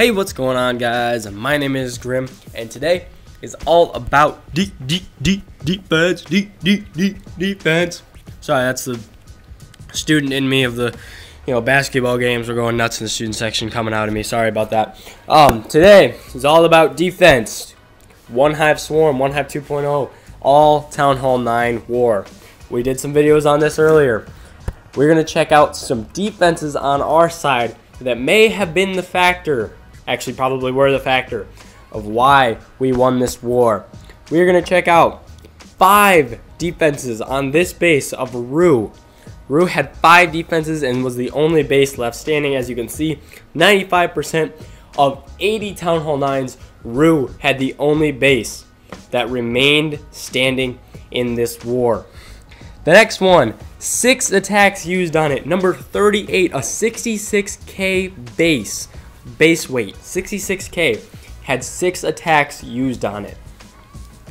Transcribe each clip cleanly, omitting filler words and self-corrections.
Hey, what's going on, guys? My name is Grim, and today is all about defense. Sorry, that's the student in me of the basketball games. We're going nuts in the student section coming out of me. Sorry about that. Today is all about defense. One Hive Swarm, One Hive 2.0, all Town Hall 9 war. We did some videos on this earlier. We're gonna check out some defenses on our side that may have been the factor, actually probably were the factor, of why we won this war. We're going to check out 5 defenses on this base of Rue. Rue had 5 defenses and was the only base left standing. As you can see, 95% of 80 Town Hall 9s, Rue had the only base that remained standing in this war. The next one, 6 attacks used on it. Number 38, a 66k base weight. 66k had 6 attacks used on it.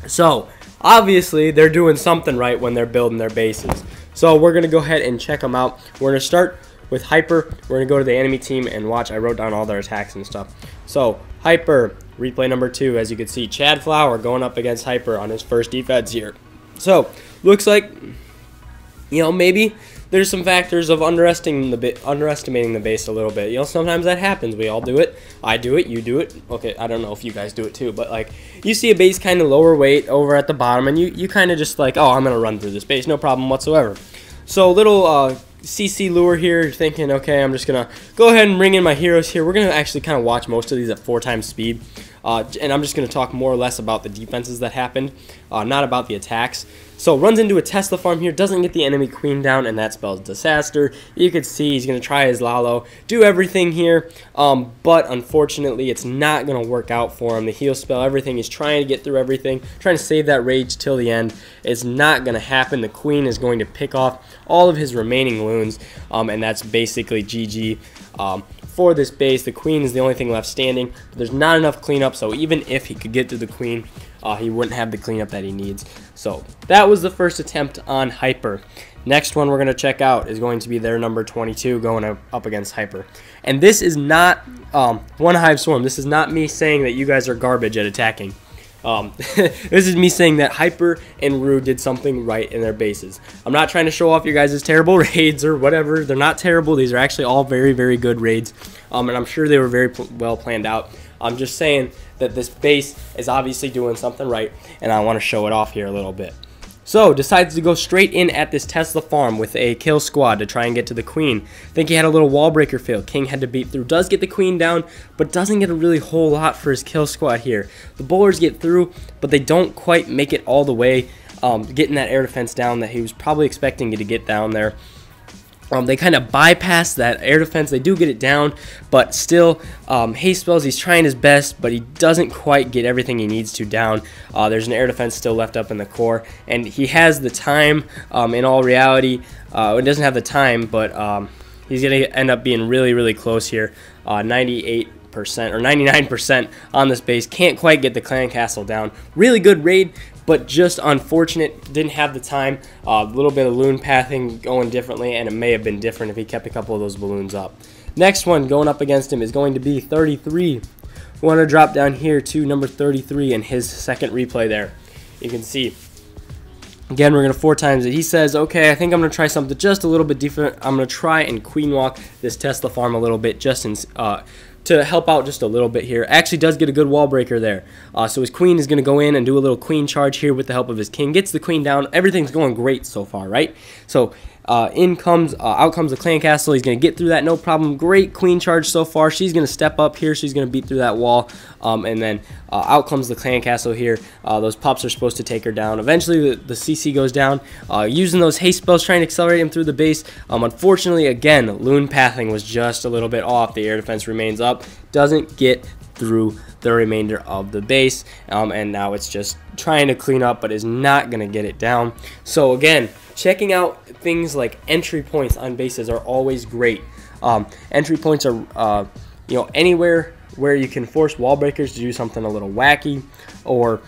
So obviously they're doing something right when they're building their bases. So we're gonna go ahead and check them out. We're gonna start with Hyper. We're gonna go to the enemy team and watch. I wrote down all their attacks and stuff. So Hyper, replay number 2. As you can see, Chad Flower going up against Hyper on his first defense here. So looks like, maybe there's some factors of underestimating the base a little bit. Sometimes that happens. We all do it. I do it. You do it. Okay, I don't know if you guys do it too, but like you see a base kind of lower weight over at the bottom, and you kind of just like, oh, I'm gonna run through this base, no problem whatsoever. So little CC lure here. You're thinking, okay, I'm just gonna go ahead and bring in my heroes here. We're gonna actually kind of watch most of these at 4 times speed, and I'm just gonna talk more or less about the defenses that happened, not about the attacks. So runs into a Tesla farm here, doesn't get the enemy queen down, and that spells disaster. You can see he's going to try his Lalo, do everything here, but unfortunately it's not going to work out for him. The heal spell, everything, he's trying to get through everything, trying to save that rage till the end. It's not going to happen. The queen is going to pick off all of his remaining loons, and that's basically GG. For this base, the queen is the only thing left standing. But there's not enough cleanup, so even if he could get to the queen, he wouldn't have the cleanup that he needs. So that was the first attempt on Hyper. Next one we're going to check out is going to be their number 22 going up against Hyper. And this is not One Hive Swarm. This is not me saying that you guys are garbage at attacking. This is me saying that Hyper and Rue did something right in their bases. I'm not trying to show off your guys' terrible raids or whatever. They're not terrible. These are actually all very, very good raids. And I'm sure they were very well planned out. I'm just saying that this base is obviously doing something right, and I want to show it off here a little bit. So decides to go straight in at this Tesla farm with a kill squad to try and get to the queen. Think he had a little wall breaker fail. King had to beat through. Does get the queen down, but doesn't get a really whole lot for his kill squad here. The bowlers get through, but they don't quite make it all the way, getting that air defense down that he was probably expecting to get down there. They kind of bypass that air defense. They do get it down, but still, haste spells, he's trying his best, but he doesn't quite get everything he needs to down. There's an air defense still left up in the core, and he has the time. In all reality, it doesn't have the time, but he's going to end up being really, really close here. 98% or 99% on this base. Can't quite get the clan castle down. Really good raid, but just unfortunate, didn't have the time. A little bit of loon pathing going differently, and it may have been different if he kept a couple of those balloons up. Next one going up against him is going to be 33. We want to drop down here to number 33 in his second replay there. You can see, again, we're going to 4 times it. He says, okay, I think I'm going to try something just a little bit different. I'm going to try and queen walk this Tesla farm a little bit just in, to help out just a little bit here. Actually does get a good wall breaker there. So his queen is going to go in and do a little queen charge here with the help of his king. Gets the queen down. Everything's going great so far, right? So out comes the clan castle. He's going to get through that, no problem. Great queen charge so far. She's going to step up here. She's going to beat through that wall. And then out comes the clan castle here. Those pups are supposed to take her down. Eventually the CC goes down. Using those haste spells, trying to accelerate him through the base. Unfortunately, again, loon pathing was just a little bit off. The air defense remains up. Doesn't get through the remainder of the base, and now it's just trying to clean up, but is not going to get it down. So again, checking out things like entry points on bases are always great. Entry points are anywhere where you can force wall breakers to do something a little wacky, or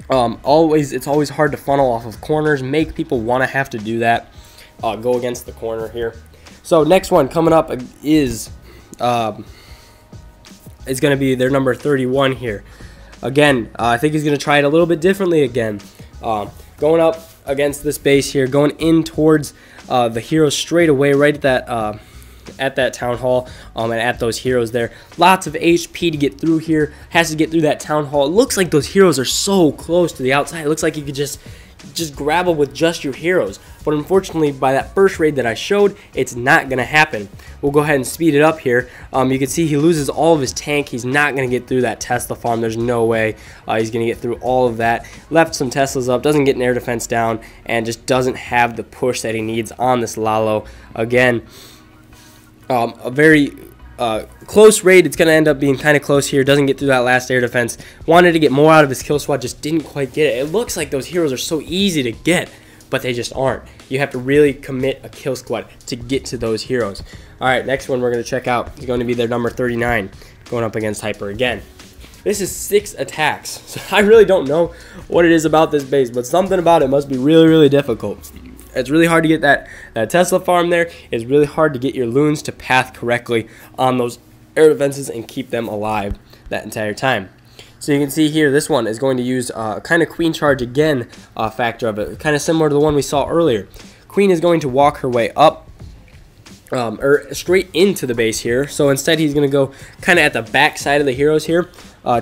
it's always hard to funnel off of corners, make people want to have to do that, go against the corner here. So next one coming up is is going to be their number 31 here. Again, I think he's going to try it a little bit differently again. Going up against this base here, going in towards the heroes straight away, right at that town hall, and at those heroes there. Lots of HP to get through here. Has to get through that town hall. It looks like those heroes are so close to the outside. It looks like you could just grab them with just your heroes. But unfortunately, by that first raid that I showed, it's not going to happen. We'll go ahead and speed it up here. You can see he loses all of his tank. He's not going to get through that Tesla farm. There's no way he's going to get through all of that. Left some Teslas up, doesn't get an air defense down, and just doesn't have the push that he needs on this Lalo. Again, a very close raid. It's going to end up being kind of close here. Doesn't get through that last air defense. Wanted to get more out of his kill squad, just didn't quite get it. It looks like those heroes are so easy to get, but they just aren't. You have to really commit a kill squad to get to those heroes. Alright, next one we're going to check out is going to be their number 39, going up against Hyper again. This is 6 attacks, so I really don't know what it is about this base, but something about it must be really, really difficult. It's really hard to get that Tesla farm there. It's really hard to get your loons to path correctly on those air defenses and keep them alive that entire time. So you can see here, this one is going to use kind of queen charge again factor of it, kind of similar to the one we saw earlier. Queen is going to walk her way up, or straight into the base here. So instead he's going to go kind of at the back side of the heroes here,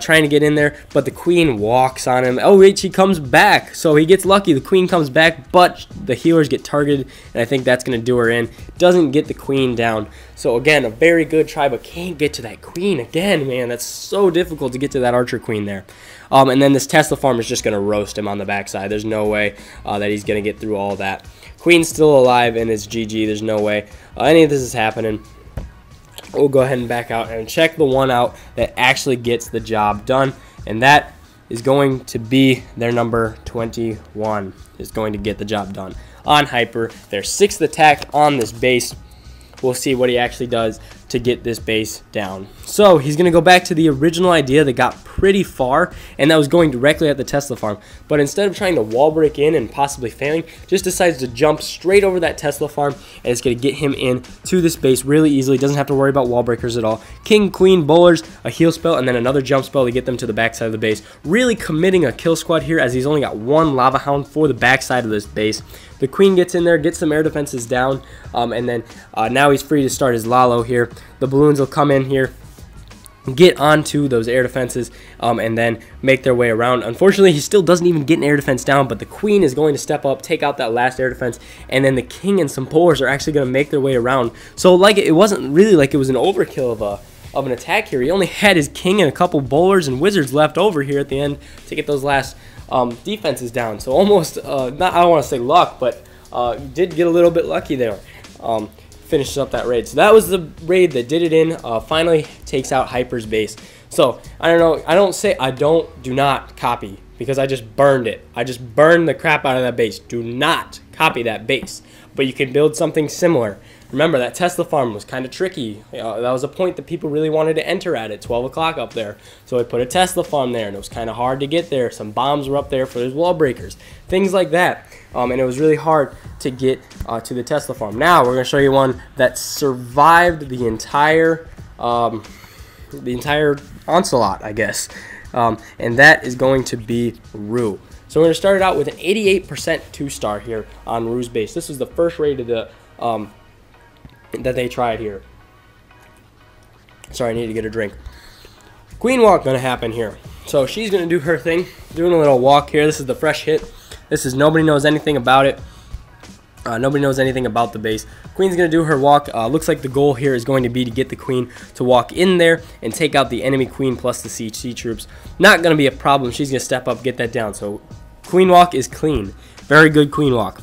trying to get in there, but the queen walks on him. Oh wait, she comes back, so he gets lucky. The queen comes back, but the healers get targeted, and I think that's going to do her in. Doesn't get the queen down. So again, a very good try, but can't get to that queen again, man. That's so difficult to get to that archer queen there. And then this Tesla farm is just going to roast him on the backside. There's no way that he's going to get through all that. Queen's still alive, and it's GG. There's no way any of this is happening. We'll go ahead and back out and check the one out that actually gets the job done, and that is going to be their number 21 is going to get the job done on Hyper. Their 6th attack on this base. We'll see what he actually does to get this base down. So he's going to go back to the original idea that got pretty far, and that was going directly at the Tesla farm. But instead of trying to wall break in and possibly failing, just decides to jump straight over that Tesla farm, and it's going to get him in to this base really easily. Doesn't have to worry about wall breakers at all. King, queen, bowlers, a heal spell, and then another jump spell to get them to the backside of the base. Really committing a kill squad here, as he's only got one lava hound for the backside of this base. The queen gets in there, gets some air defenses down, and then now he's free to start his Lalo here. The balloons will come in here, get onto those air defenses, and then make their way around. Unfortunately, he still doesn't even get an air defense down, but the queen is going to step up, take out that last air defense, and then the king and some bowlers are actually going to make their way around. So like it wasn't really like it was an overkill of an attack here. He only had his king and a couple bowlers and wizards left over here at the end to get those last defenses down. So almost, not, I don't want to say luck, but did get a little bit lucky there. Finishes up that raid. So that was the raid that did it in. Finally takes out Hyper's base. So I don't know. Do not copy, because I just burned it. I just burned the crap out of that base. Do not copy that base. But you can build something similar. Remember, that Tesla farm was kind of tricky. That was a point that people really wanted to enter at 12 o'clock up there. So I put a Tesla farm there, and it was kind of hard to get there. Some bombs were up there for those wall breakers. Things like that. And it was really hard to get to the Tesla farm. Now we're going to show you one that survived the entire onslaught, I guess. And that is going to be Rue. So we're going to start it out with an 88% 2-star here on Rue's base. This is the first raid of the that they tried here. Sorry, I need to get a drink. Queen walk going to happen here. So she's going to do her thing, doing a little walk here. This is the fresh hit. This is nobody knows anything about it. Nobody knows anything about the base. Queen's going to do her walk. Looks like the goal here is going to be to get the queen to walk in there and take out the enemy queen plus the CC troops. Not going to be a problem. She's going to step up, get that down. So queen walk is clean. Very good queen walk.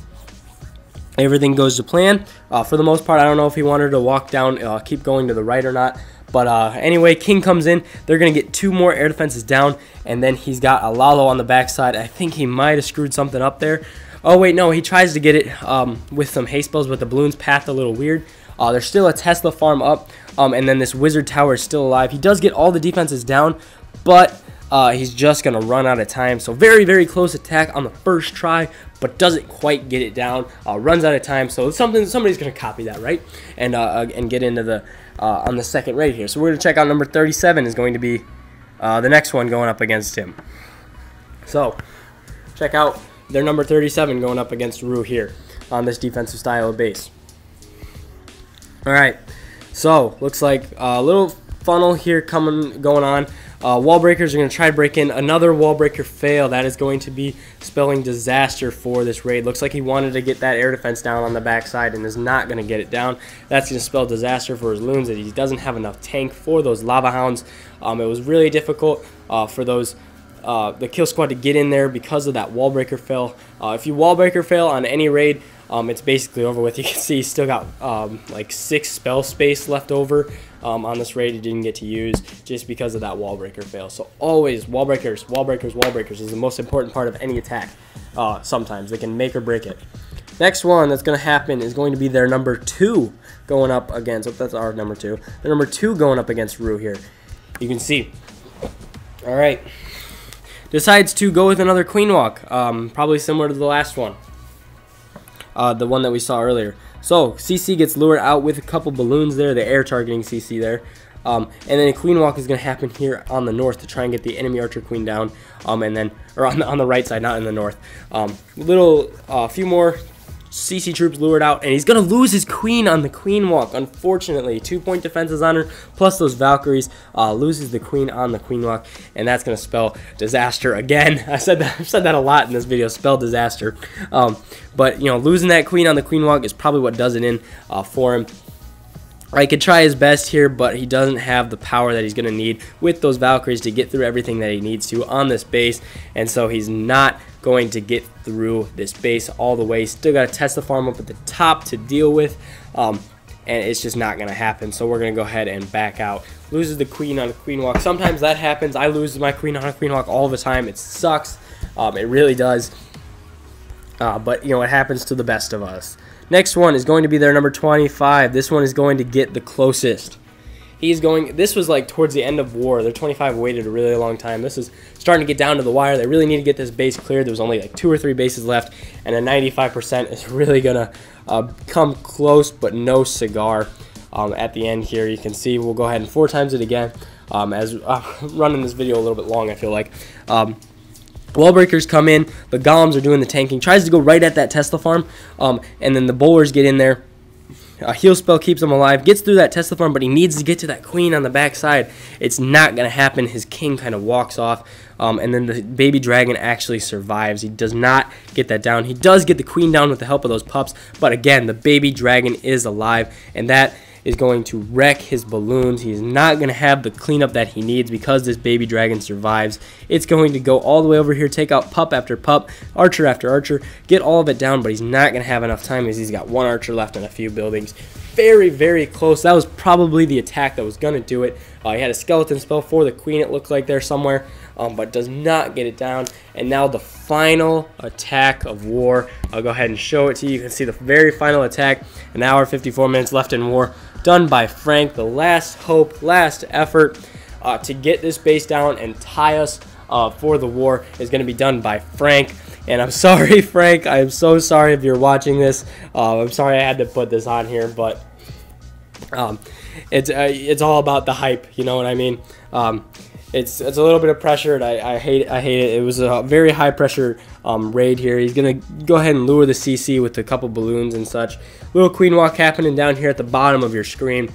Everything goes to plan. For the most part, I don't know if he wanted to walk down, keep going to the right or not. But anyway, king comes in. They're going to get 2 more air defenses down. And then he's got a Lalo on the backside. I think he might have screwed something up there. Oh, wait, no. He tries to get it with some haste spells, but the balloons path a little weird. There's still a Tesla farm up. And then this wizard tower is still alive. He does get all the defenses down, but he's just going to run out of time. So very, very close attack on the first try, but doesn't quite get it down. Runs out of time, so somebody's going to copy that, right? And get into the on the second raid here. So we're going to check out number 37 is going to be the next one going up against him. So check out their number 37 going up against Rue here on this defensive style of base. All right, so looks like a little funnel here going on. Wall breakers are going to try to break in. Another wall breaker fail. That is going to be spelling disaster for this raid. Looks like he wanted to get that air defense down on the backside and is not going to get it down. That's going to spell disaster for his loons, that he doesn't have enough tank for those lava hounds. It was really difficult for those the kill squad to get in there because of that wall breaker fail. If you wall breaker fail on any raid, it's basically over with. You can see he's still got like 6 spell space left over on this raid he didn't get to use just because of that wall breaker fail. So always wall breakers, wall breakers, wall breakers is the most important part of any attack. Sometimes they can make or break it. Next one that's going to happen is going to be their number 2 going up against, that's our number 2. The number 2 going up against Rue here. You can see. All right. Decides to go with another queen walk, probably similar to the last one. The one that we saw earlier. So CC gets lured out with a couple balloons there, the air targeting CC there, and then a queen walk is going to happen here on the north to try and get the enemy archer queen down, and then or on the right side, not in the north. Few more CC troops lured out, and he's going to lose his queen on the queen walk. Unfortunately, 2-point defenses on her, plus those Valkyries, loses the queen on the queen walk, and that's going to spell disaster again. I've said that a lot in this video, spell disaster. But you know, losing that queen on the queen walk is probably what does it in for him. He could try his best here, but he doesn't have the power that he's going to need with those Valkyries to get through everything that he needs to on this base, and so he's not going to get through this base all the way. Still got to test the farm up at the top to deal with, and it's just not going to happen, so we're going to go ahead and back out. Loses the queen on a queen walk. Sometimes that happens. I lose my queen on a queen walk all the time. It sucks. It really does. But, you know, it happens to the best of us. Next one is going to be their number 25. This one is going to get the closest. This was like towards the end of war. Their 25 waited a really long time. This is starting to get down to the wire. They really need to get this base cleared. There was only like 2 or 3 bases left, and a 95% is really going to come close, but no cigar at the end here. You can see we'll go ahead and 4 times it again as running this video a little bit long, I feel like. Wall breakers come in, the golems are doing the tanking, tries to go right at that Tesla farm, and then the bowlers get in there. A heal spell keeps him alive, gets through that Tesla farm, but he needs to get to that queen on the backside. It's not going to happen. His king kind of walks off, and then the baby dragon actually survives. He does not get that down. He does get the queen down with the help of those pups, but again, the baby dragon is alive, and that is going to wreck his balloons. He's not going to have the cleanup that he needs because this baby dragon survives. It's going to go all the way over here, take out pup after pup, archer after archer, get all of it down, but he's not going to have enough time as he's got 1 archer left and a few buildings. Very, very close. That was probably the attack that was going to do it. He had a skeleton spell for the queen, it looked like there somewhere, but does not get it down. And now the final attack of war. I'll go ahead and show it to you. You can see the very final attack. An hour, 54 minutes left in war. Done by Frank. The last hope, last effort to get this base down and tie us for the war is going to be done by Frank. And I'm sorry, Frank. I am so sorry if you're watching this. I'm sorry I had to put this on here, but it's all about the hype. You know what I mean? It's a little bit of pressure, and I hate it. It was a very high pressure raid here. He's gonna go ahead and lure the CC with a couple balloons and such. Little queen walk happening down here at the bottom of your screen.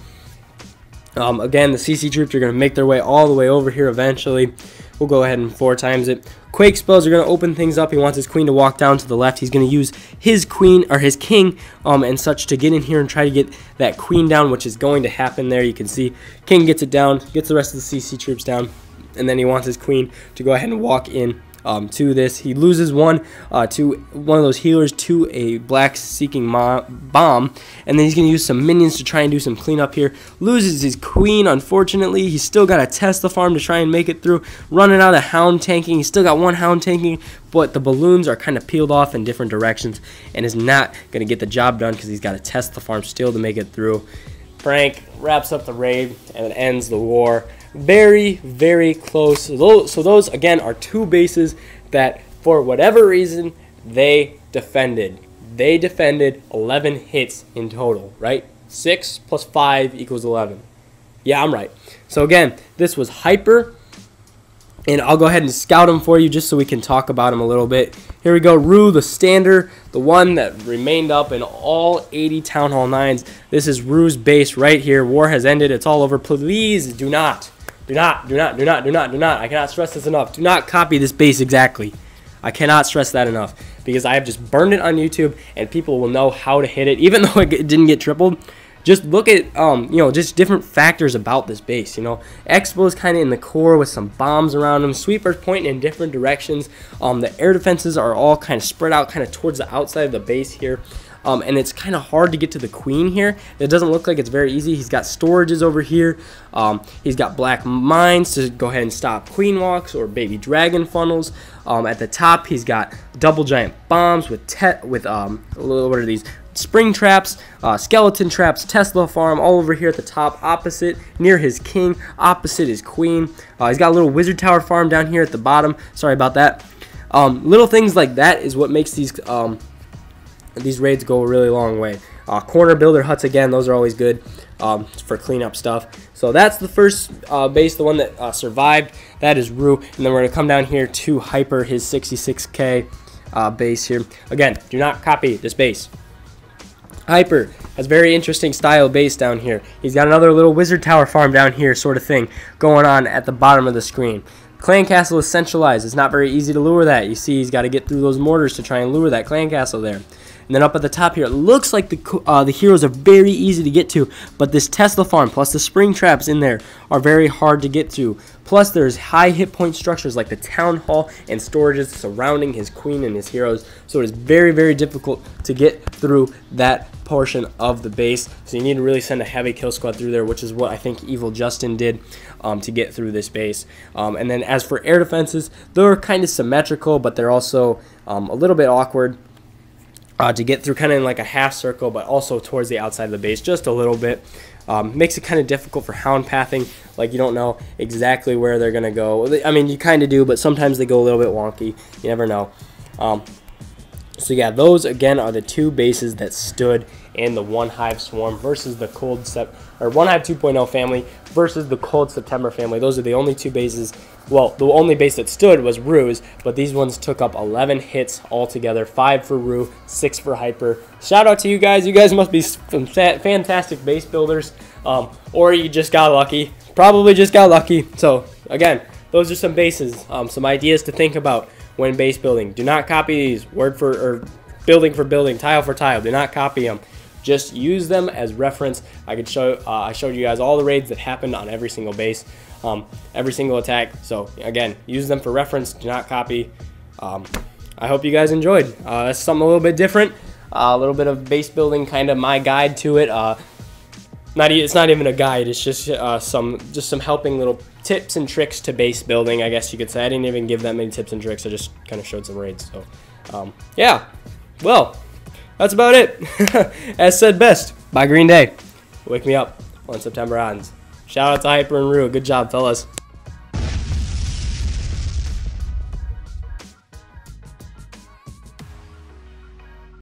Again, the CC troops are gonna make their way all the way over here eventually. We'll go ahead and 4 times it. Quake spells are going to open things up. He wants his queen to walk down to the left. He's going to use his queen or his king and such to get in here and try to get that queen down, which is going to happen there. You can see king gets it down, gets the rest of the CC troops down, and then he wants his queen to go ahead and walk in to this. He loses one to one of those healers to a black seeking bomb, and then he's going to use some minions to try and do some cleanup here. Loses his queen, unfortunately. He's still got to test the farm to try and make it through. Running out of hound tanking. He's still got 1 hound tanking, but the balloons are kind of peeled off in different directions and is not going to get the job done because he's got to test the farm still to make it through. Frank wraps up the raid and ends the war. very, very close. So those, again, are two bases that, for whatever reason, they defended. They defended 11 hits in total, right? 6 plus 5 equals 11. Yeah, I'm right. So again, this was Hyper, and I'll go ahead and scout him for you just so we can talk about him a little bit. Here we go, Rue, the stander, the one that remained up in all 80 Town Hall 9s. This is Rue's base right here. War has ended. It's all over. Please do not. I cannot stress this enough. Do not copy this base exactly. I cannot stress that enough because I have just burned it on YouTube and people will know how to hit it, even though it didn't get tripled. Just look at, just different factors about this base. Expo is kind of in the core with some bombs around them. Sweepers pointing in different directions. The air defenses are all kind of spread out kind of towards the outside of the base here. And it's kind of hard to get to the queen here. It doesn't look like it's very easy. He's got storages over here. He's got black mines to go ahead and stop queen walks or baby dragon funnels. At the top, he's got double giant bombs with what are these? Spring traps, skeleton traps, Tesla farm all over here at the top, opposite near his king, opposite his queen. He's got a little wizard tower farm down here at the bottom. Sorry about that. Little things like that is what makes these raids go a really long way. Corner builder huts, again, those are always good for cleanup stuff. So that's the first base, the one that survived. That is Rue. And then we're going to come down here to Hyper, his 66k base here. Again, do not copy this base. Hyper has very interesting style base down here. He's got another little wizard tower farm down here sort of thing going on at the bottom of the screen. Clan castle is centralized. It's not very easy to lure that. You see he's got to get through those mortars to try and lure that clan castle there. And then up at the top here, it looks like the heroes are very easy to get to, but this Tesla farm plus the spring traps in there are very hard to get to. Plus there's high hit point structures like the town hall and storages surrounding his queen and his heroes, so it is very, very difficult to get through that portion of the base. So you need to really send a heavy kill squad through there, which is what I think Evil Justin did to get through this base. And then as for air defenses, they're kind of symmetrical, but they're also a little bit awkward to get through, kind of in like a half circle, but also towards the outside of the base just a little bit. Makes it kind of difficult for hound pathing. Like, you don't know exactly where they're going to go. I mean, you kind of do, but sometimes they go a little bit wonky. You never know. So yeah, those again are the two bases that stood in the One Hive Swarm versus the One Hive 2.0 family versus the Cold September family. Those are the only two bases. Well, the only base that stood was Rue's, but these ones took up 11 hits altogether. 5 for Rue, 6 for Hyper. Shout out to you guys. You guys must be some fantastic base builders, or you just got lucky. Probably just got lucky. So again, those are some bases, some ideas to think about when base building. Do not copy these building for building, tile for tile. Do not copy them. Just use them as reference. I showed you guys all the raids that happened on every single base, every single attack. So again, use them for reference. Do not copy. I hope you guys enjoyed. That's something a little bit different. A little bit of base building, kind of my guide to it. It's not even a guide. It's just some helping little tips and tricks to base building, I guess you could say. I didn't even give that many tips and tricks. I just kind of showed some raids. So yeah, well, that's about it. As said best by Green Day. Wake me up when September ends. Shout out to Hyper and Rue. Good job, fellas.